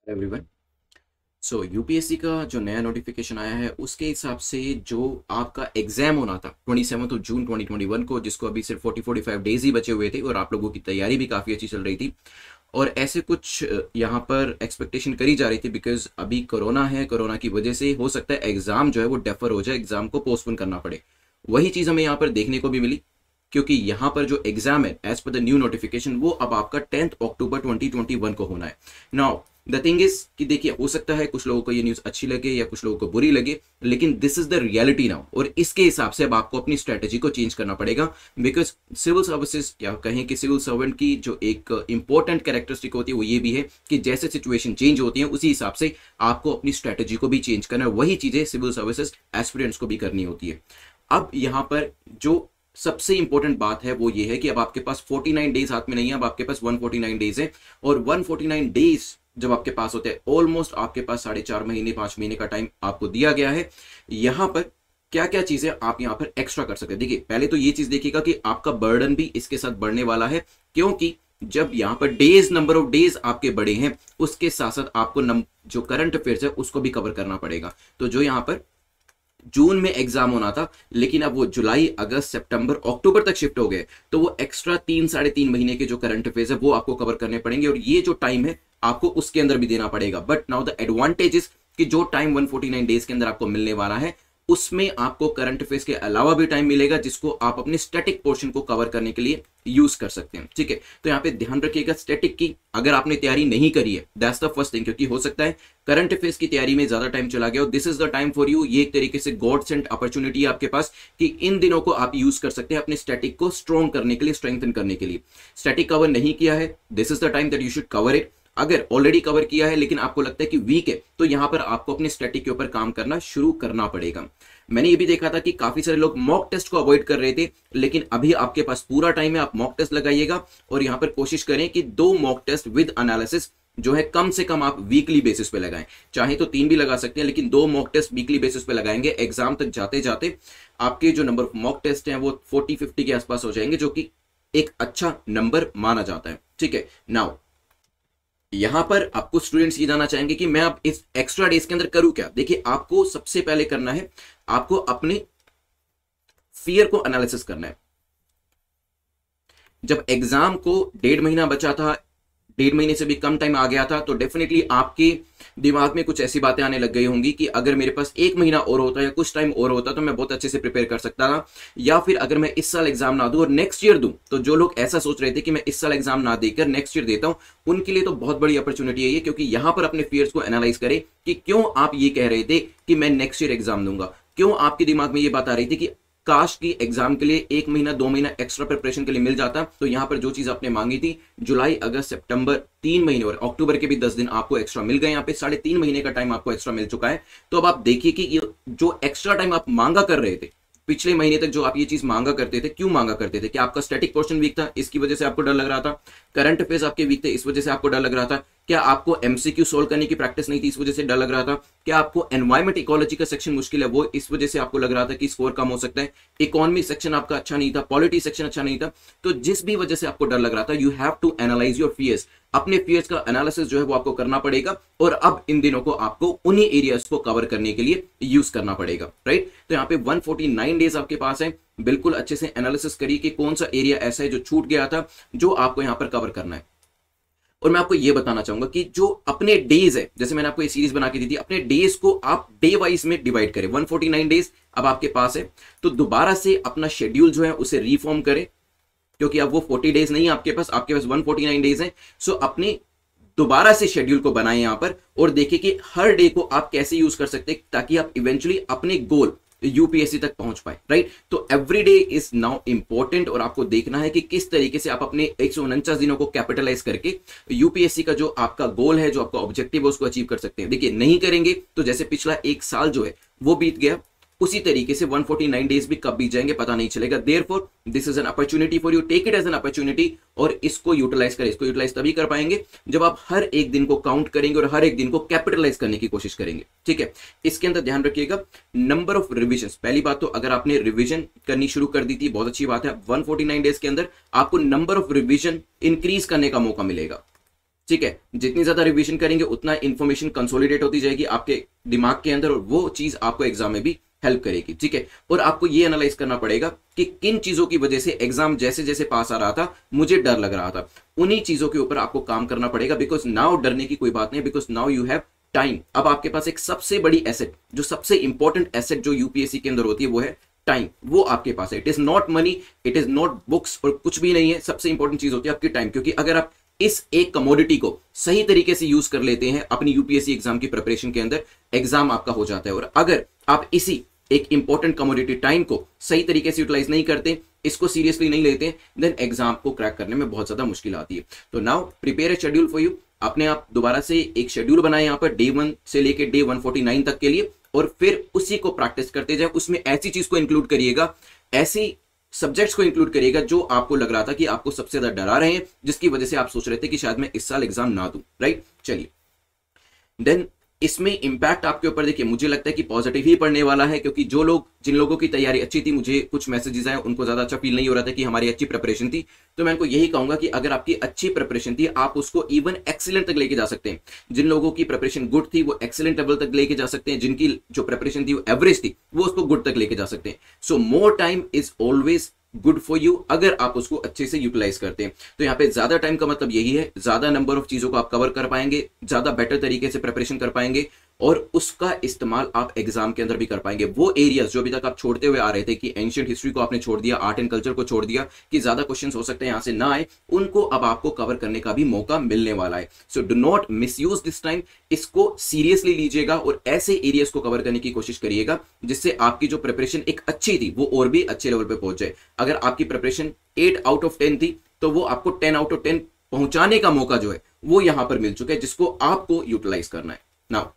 Everyone. सो UPSC का जो नया नोटिफिकेशन आया है उसके हिसाब से जो आपका एग्जाम होना था 27 जून 2021 को, जिसको अभी सिर्फ 40-45 डेज ही बचे हुए थे और आप लोगों की तैयारी भी काफ़ी अच्छी चल रही थी और ऐसे कुछ यहाँ पर एक्सपेक्टेशन करी जा रही थी बिकॉज अभी कोरोना है। कोरोना की वजह से हो सकता है एग्जाम जो है वो डेफर हो जाए, एग्जाम को पोस्टपोन करना पड़े। वही चीज़ हमें यहाँ पर देखने को भी मिली क्योंकि यहाँ पर जो एग्जाम है as per the new notification वो अब आपका 10 अक्टूबर 2021 को होना है। नाउ द थिंग इज कि देखिए, हो सकता है कुछ लोगों को ये न्यूज़ अच्छी लगे या कुछ लोगों को बुरी लगे, लेकिन this is the reality now और इसके हिसाब से अब आपको अपनी स्ट्रेटेजी को चेंज करना पड़ेगा बिकॉज सिविल सर्विसेज या कहें कि सिविल सर्वेंट की जो एक इंपॉर्टेंट कैरेक्टरिस्टिक होती है वो ये भी है कि जैसे सिचुएशन चेंज होती है उसी हिसाब से आपको अपनी स्ट्रेटेजी को भी चेंज करना है। वही चीज़ें सिविल सर्विसेज एस्पिरेंट्स को भी करनी होती है। अब यहाँ पर जो सबसे इंपॉर्टेंट बात है वो ये है कि अब आपके पास 49 डेज हाथ में नहीं है, अब आपके पास 149 डेज है और 149 डेज जब आपके पास होते हैं ऑलमोस्ट आपके पास 4.5 महीने 5 महीने का टाइम आपको दिया गया है। यहां पर क्या क्या चीजें आप यहां पर एक्स्ट्रा कर सकते हैं। देखिए, पहले तो ये चीज देखिएगा कि आपका बर्डन भी इसके साथ बढ़ने वाला है क्योंकि जब यहां पर डेज, नंबर ऑफ डेज आपके बड़े हैं उसके साथ साथ आपको जो करंट अफेयर्स है उसको भी कवर करना पड़ेगा। तो जो यहां पर जून में एग्जाम होना था लेकिन अब वो जुलाई, अगस्त, सितंबर, अक्टूबर तक शिफ्ट हो गए, तो वो एक्स्ट्रा 3-3.5 महीने के जो करंट अफेयर्स है वो आपको कवर करने पड़ेंगे और ये जो टाइम है आपको उसके अंदर भी देना पड़ेगा। But now the advantage is कि जो टाइम 149 डेज के अंदर आपको मिलने वाला है उसमें आपको करंट अफेयर्स के अलावा भी टाइम मिलेगा जिसको आप अपने स्टैटिक पोर्शन को कवर करने के लिए यूज कर सकते हैं। ठीक है, तो यहाँ पे ध्यान रखिएगा स्टैटिक की अगर आपने तैयारी नहीं करी है दैट्स द फर्स्ट थिंग, क्योंकि हो सकता है करंट अफेयर्स की तैयारी में ज्यादा टाइम चला गया और this is the time for you. ये एक तरीके से गॉड सेंट अपॉर्चुनिटी है आपके पास कि इन दिनों को आप यूज कर सकते हैं अपने स्टैटिक को स्ट्रॉन्ग करने के लिए, स्ट्रेंथन करने के लिए। स्टैटिक कवर नहीं किया है, this is the time that you should cover it. अगर ऑलरेडी कवर किया है लेकिन आपको लगता है कि वीक है तो यहां पर आपको अपने स्टैटिक के ऊपर काम करना शुरू करना पड़ेगा। मैंने ये भी देखा था कि काफी सारे लोग मॉक टेस्ट को अवॉइड कर रहे थे, लेकिन अभी आपके पास पूरा टाइम है, आप मॉक टेस्ट लगाइएगा और यहां पर कोशिश करें कि 2 मॉक टेस्ट विद एनालिसिस जो है कम से कम आप वीकली बेसिस पे लगाएं। चाहे तो 3 भी लगा सकते हैं लेकिन 2 मॉक टेस्ट वीकली बेसिस पे लगाएंगे। एग्जाम तक जाते जाते आपके जो नंबर ऑफ मॉक टेस्ट हैं वो 40-50 के आसपास हो जाएंगे, जो कि एक अच्छा नंबर माना जाता है। ठीक है, नाउ यहां पर आपको स्टूडेंट्स ये जानना चाहेंगे कि मैं अब इस एक्स्ट्रा डेज के अंदर करूं क्या। देखिए, आपको सबसे पहले करना है, आपको अपने फियर को एनालिसिस करना है। जब एग्जाम को 1.5 महीना बचा था, 1.5 महीने से भी कम टाइम आ गया था, तो डेफिनेटली आपके दिमाग में कुछ ऐसी बातें आने लग गई होंगी कि अगर मेरे पास 1 महीना और होता या कुछ टाइम और होता तो मैं बहुत अच्छे से प्रिपेयर कर सकता था, या फिर अगर मैं इस साल एग्जाम ना दूं और नेक्स्ट ईयर दूं। तो जो लोग ऐसा सोच रहे थे कि मैं इस साल एग्जाम ना देकर नेक्स्ट ईयर देता हूं, उनके लिए तो बहुत बड़ी अपॉर्चुनिटी है ये, क्योंकि यहां पर अपने फियर्स को एनालाइज करें कि क्यों आप ये कह रहे थे कि मैं नेक्स्ट ईयर एग्जाम दूंगा, क्यों आपके दिमाग में ये बात आ रही थी कि काश की एग्जाम के लिए 1 महीना 2 महीना एक्स्ट्रा प्रिपरेशन के लिए मिल जाता। तो यहां पर जो चीज आपने मांगी थी, जुलाई, अगस्त, सितंबर 3 महीने और अक्टूबर के भी 10 दिन आपको एक्स्ट्रा मिल गए। यहाँ पे 3.5 महीने का टाइम आपको एक्स्ट्रा मिल चुका है। तो अब आप देखिए कि ये जो एक्स्ट्रा टाइम आप मांगा कर रहे थे पिछले महीने तक, जो आप ये चीज मांगा करते थे, क्यों मांगा करते थे? कि आपका स्टैटिक पोर्शन वीक था, इसकी वजह से आपको डर लग रहा था? करंट अफेयर्स आपके वीक थे, इस वजह से आपको डर लग रहा था? क्या आपको एमसीक्यू सोल्व करने की प्रैक्टिस नहीं थी, इस वजह से डर लग रहा था? क्या आपको एनवायरमेंट इकोलॉजी का सेक्शन मुश्किल है, वो इस वजह से आपको लग रहा था कि स्कोर कम हो सकता है? इकोनॉमी सेक्शन आपका अच्छा नहीं था, पॉलिटी सेक्शन अच्छा नहीं था? तो जिस भी वजह से आपको डर लग रहा था, you have to analyse your fears. अपने फियर्स का एनालिसिस जो है वो आपको करना पड़ेगा और अब इन दिनों को आपको उन्हीं एरियाज को कवर करने के लिए यूज करना पड़ेगा, राइट? तो यहाँ पे 149 डेज आपके पास है, बिल्कुल अच्छे से एनालिसिस करिए कि कौन सा एरिया ऐसा है जो छूट गया था, जो आपको यहां पर कवर करना है। और मैं आपको यह बताना चाहूंगा कि जो अपने डेज है, जैसे मैंने आपको ये सीरीज बना के दी थी, अपने डेज को आप डे वाइज में डिवाइड करें। 149 डेज अब आपके पास है, तो दोबारा से अपना शेड्यूल जो है उसे रिफॉर्म करें, क्योंकि अब वो 40 डेज नहीं है आपके पास 149 डेज है। सो अपने दोबारा से शेड्यूल को बनाएं यहां पर और देखिए कि हर डे को आप कैसे यूज कर सकते हैं ताकि आप इवेंचुअली अपने गोल यूपीएससी तक पहुंच पाए, राइट? तो every day is now important और आपको देखना है कि किस तरीके से आप अपने 149 दिनों को कैपिटलाइज करके यूपीएससी का जो आपका गोल है, जो आपका ऑब्जेक्टिव है, उसको अचीव कर सकते हैं। देखिए, नहीं करेंगे तो जैसे पिछला 1 साल जो है वो बीत गया, उसी तरीके से 149 डेज भी कब बीत जाएंगे पता नहीं चलेगा। Therefore this is an opportunity for you, take it as an opportunity और इसको यूटिलाइज करें। इसको यूटिलाइज तभी कर पाएंगे जब आप हर एक दिन को काउंट करेंगे और हर एक दिन को कैपिटलाइज करने की कोशिश करेंगे, ठीक है? इसके अंदर ध्यान रखिएगा नंबर ऑफ रिविजन। पहली बात तो अगर आपने रिविजन करनी शुरू कर दी थी, बहुत अच्छी बात है। 149 डेज के अंदर आपको नंबर ऑफ रिविजन इंक्रीज करने का मौका मिलेगा। ठीक है, जितनी ज्यादा रिवीजन करेंगे उतना इंफॉर्मेशन कंसोलिडेट होती जाएगी आपके दिमाग के अंदर, और वो चीज आपको एग्जाम में भी हेल्प करेगी। ठीक है, और आपको ये एनालाइज करना पड़ेगा कि किन चीजों की वजह से एग्जाम जैसे जैसे पास आ रहा था मुझे डर लग रहा था, उन्हीं चीजों के ऊपर आपको काम करना पड़ेगा। बिकॉज नाउ डरने की कोई बात नहीं, because now you have time. अब आपके पास एक सबसे बड़ी एसेट, जो सबसे इंपॉर्टेंट एसेट जो यूपीएससी के अंदर होती है वो है टाइम, वो आपके पास है। It is not money, it is not books और कुछ भी नहीं है, सबसे इंपॉर्टेंट चीज होती है आपकी टाइम। क्योंकि अगर आप इस एक कमोडिटी को सही तरीके से यूज कर लेते हैं अपनी यूपीएससी एग्जाम की प्रिपरेशन के अंदर, एग्जाम आपका हो जाता है। और अगर आप इसी एक इंपॉर्टेंट कमोडिटी टाइम को सही तरीके से यूटिलाइज नहीं करते, इसको सीरियसली नहीं लेते, देन एग्जाम को क्रैक करने में बहुत ज्यादा मुश्किल आती है। तो now prepare a schedule for you. अपने आप दोबारा से एक शेड्यूल बनाए यहाँ पर डे 1 से लेके डे 149 तक के लिए, और फिर उसी को प्रैक्टिस करते जाए। उसमें ऐसी चीज को इंक्लूड करिएगा, ऐसी सब्जेक्ट्स को इंक्लूड करिएगा जो आपको लग रहा था कि आपको सबसे ज्यादा डरा रहे हैं, जिसकी वजह से आप सोच रहे थे कि शायद मैं इस साल एग्जाम ना दूं। राइट, चलिए देन इसमें इंपैक्ट आपके ऊपर देखिए, मुझे लगता है कि पॉजिटिव ही पड़ने वाला है। क्योंकि जिन लोगों की तैयारी अच्छी थी, मुझे कुछ मैसेजेस आए, उनको ज्यादा अच्छा फील नहीं हो रहा था कि हमारी अच्छी प्रिपरेशन थी। तो मैं उनको यही कहूंगा कि अगर आपकी अच्छी प्रिपरेशन थी, आप उसको इवन एक्सीलेंट तक लेके जा सकते हैं। जिन लोगों की प्रिपरेशन गुड थी वो एक्सीलेंट लेवल तक लेके जा सकते हैं, जिनकी जो प्रिपरेशन थी वो एवरेज थी वो उसको गुड तक लेके जा सकते हैं। So more time is always good for you, अगर आप उसको अच्छे से यूटिलाइज करते हैं। तो यहाँ पे ज्यादा टाइम का मतलब यही है, ज्यादा नंबर ऑफ चीजों को आप कवर कर पाएंगे, ज्यादा बेटर तरीके से प्रिपरेशन कर पाएंगे, और उसका इस्तेमाल आप एग्जाम के अंदर भी कर पाएंगे। वो एरियाज जो अभी तक आप छोड़ते हुए आ रहे थे कि एंशिएंट हिस्ट्री को आपने छोड़ दिया, आर्ट एंड कल्चर को छोड़ दिया कि ज्यादा क्वेश्चंस हो सकते हैं यहां से ना आए, उनको अब आपको कवर करने का भी मौका मिलने वाला है। So do not misuse this time, इसको सीरियसली लीजिएगा और ऐसे एरियाज को कवर करने की कोशिश करिएगा जिससे आपकी जो प्रिपरेशन एक अच्छी थी वो और भी अच्छे लेवल पे पहुंच जाए। अगर आपकी प्रिपरेशन 8 आउट ऑफ 10 थी तो वो आपको 10 आउट ऑफ 10 पहुंचाने का मौका जो है वो यहां पर मिल चुका है, जिसको आपको यूटिलाइज करना है। नाउ